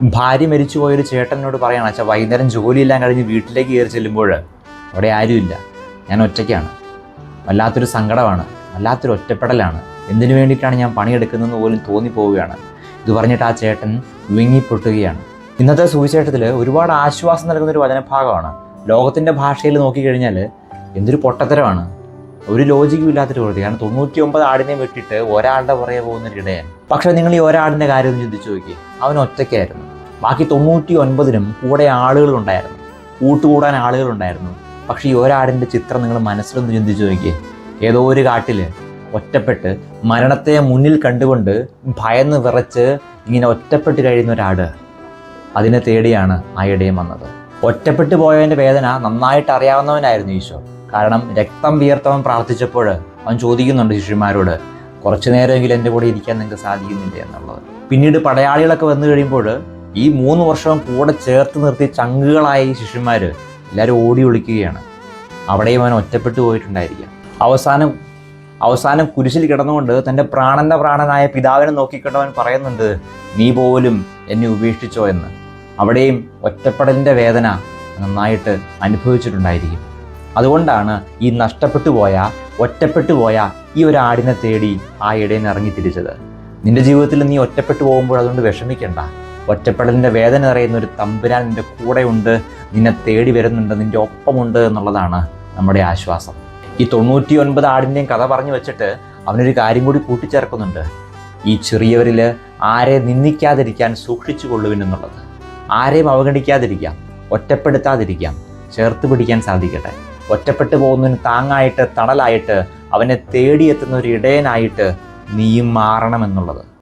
ഭാര്യ മരിച്ചു പോയൊരു ചേട്ടനോട് പറയണം, അച്ഛാ വൈകുന്നേരം ജോലിയെല്ലാം കഴിഞ്ഞ് വീട്ടിലേക്ക് കയറി ചെല്ലുമ്പോൾ അവിടെ ആരുമില്ല, ഞാൻ ഒറ്റയ്ക്കാണ്, വല്ലാത്തൊരു സങ്കടമാണ്, വല്ലാത്തൊരു ഒറ്റപ്പെടലാണ്, എന്തിനു വേണ്ടിയിട്ടാണ് ഞാൻ പണിയെടുക്കുന്നതെന്ന് പോലും തോന്നിപ്പോവുകയാണ്. ഇത് പറഞ്ഞിട്ട് ആ ചേട്ടൻ വിങ്ങിപ്പൊട്ടുകയാണ്. ഇന്നത്തെ സുവിശേഷത്തിൽ ഒരുപാട് ആശ്വാസം നൽകുന്നൊരു വചനഭാഗമാണ്. ലോകത്തിൻ്റെ ഭാഷയിൽ നോക്കിക്കഴിഞ്ഞാൽ എന്തൊരു പൊട്ടത്തരമാണ്, ഒരു ലോജിക്കും ഇല്ലാത്തൊരു പ്രവൃത്തി. കാരണം 99 ആടിനെ വെട്ടിയിട്ട് ഒരാളുടെ പുറകെ പോകുന്നൊരു ഇടയൻ. പക്ഷേ നിങ്ങൾ ഈ ഒരാടിൻ്റെ കാര്യം ഒന്ന് ചിന്തിച്ചു നോക്കി, അവൻ ഒറ്റയ്ക്കായിരുന്നു. ബാക്കി 99നും കൂടെ ആളുകളുണ്ടായിരുന്നു, കൂട്ടുകൂടാൻ ആളുകളുണ്ടായിരുന്നു. പക്ഷേ ഈ ഒരാടിൻ്റെ ചിത്രം നിങ്ങൾ മനസ്സിലൊന്ന് ചിന്തിച്ചു നോക്കിയേ. ഏതോ ഒരു കാട്ടിൽ ഒറ്റപ്പെട്ട് മരണത്തെ മുന്നിൽ കണ്ടുകൊണ്ട് ഭയന്ന് വിറച്ച് ഇങ്ങനെ ഒറ്റപ്പെട്ട് കഴിയുന്ന ഒരാട്, അതിനെ തേടിയാണ് ആ ഇടയൻ വന്നത്. ഒറ്റപ്പെട്ടു പോയവൻ്റെ വേദന നന്നായിട്ട് അറിയാവുന്നവനായിരുന്നു ഈശോ. കാരണം രക്തം വിയർത്തവൻ പ്രാർത്ഥിച്ചപ്പോൾ അവൻ ചോദിക്കുന്നുണ്ട് ശിഷ്യന്മാരോട്, കുറച്ചു നേരമെങ്കിലും എൻ്റെ കൂടെ ഇരിക്കാൻ നിങ്ങൾക്ക് സാധിക്കുന്നില്ല എന്നുള്ളത്. പിന്നീട് പടയാളികളൊക്കെ വന്നു കഴിയുമ്പോൾ ഈ 3 വർഷവും കൂടെ ചേർത്ത് നിർത്തി ചങ്കുകളായ ഈ ശിഷ്യന്മാർ എല്ലാവരും ഓടി ഒളിക്കുകയാണ്. അവിടെയും അവൻ ഒറ്റപ്പെട്ടു പോയിട്ടുണ്ടായിരിക്കാം. അവസാനം കുരിശിൽ കിടന്നുകൊണ്ട് തൻ്റെ പ്രാണനായ പിതാവിനെ നോക്കിക്കണ്ടവൻ പറയുന്നുണ്ട്, നീ പോലും എന്നെ ഉപേക്ഷിച്ചോ എന്ന്. അവിടെയും ഒറ്റപ്പെടലിൻ്റെ വേദന നന്നായിട്ട് അനുഭവിച്ചിട്ടുണ്ടായിരിക്കും. അതുകൊണ്ടാണ് ഈ ഒറ്റപ്പെട്ടു പോയ ഈ ഒരു ആടിനെ തേടി ആ ഇടയൻ ഇറങ്ങി തിരിച്ചത്. നിന്റെ ജീവിതത്തിൽ നീ ഒറ്റപ്പെട്ടു പോകുമ്പോൾ അതുകൊണ്ട് വിഷമിക്കണ്ട. ഒറ്റപ്പെടലിൻ്റെ വേദന അറിയുന്ന ഒരു തമ്പുരാൻ നിന്റെ കൂടെ ഉണ്ട്, നിന്നെ തേടി വരുന്നുണ്ട്, നിന്റെ ഒപ്പമുണ്ട് എന്നുള്ളതാണ് നമ്മുടെ ആശ്വാസം. ഈ 99 ആടിൻ്റെയും കഥ പറഞ്ഞു വെച്ചിട്ട് അവനൊരു കാര്യം കൂടി കൂട്ടിച്ചേർക്കുന്നുണ്ട്. ഈ ചെറിയവരിൽ ആരെ നിന്ദിക്കാതിരിക്കാൻ സൂക്ഷിച്ചു കൊള്ളുവിനെന്നുള്ളത്. ആരെയും അവഗണിക്കാതിരിക്കാം, ഒറ്റപ്പെടുത്താതിരിക്കാം, ചേർത്ത് പിടിക്കാൻ സാധിക്കട്ടെ. ഒറ്റപ്പെട്ടു പോകുന്നതിന് താങ്ങായിട്ട്, തണലായിട്ട്, അവനെ തേടിയെത്തുന്ന ഒരു ഇടയനായിട്ട് നീയും മാറണമെന്നുള്ളത്.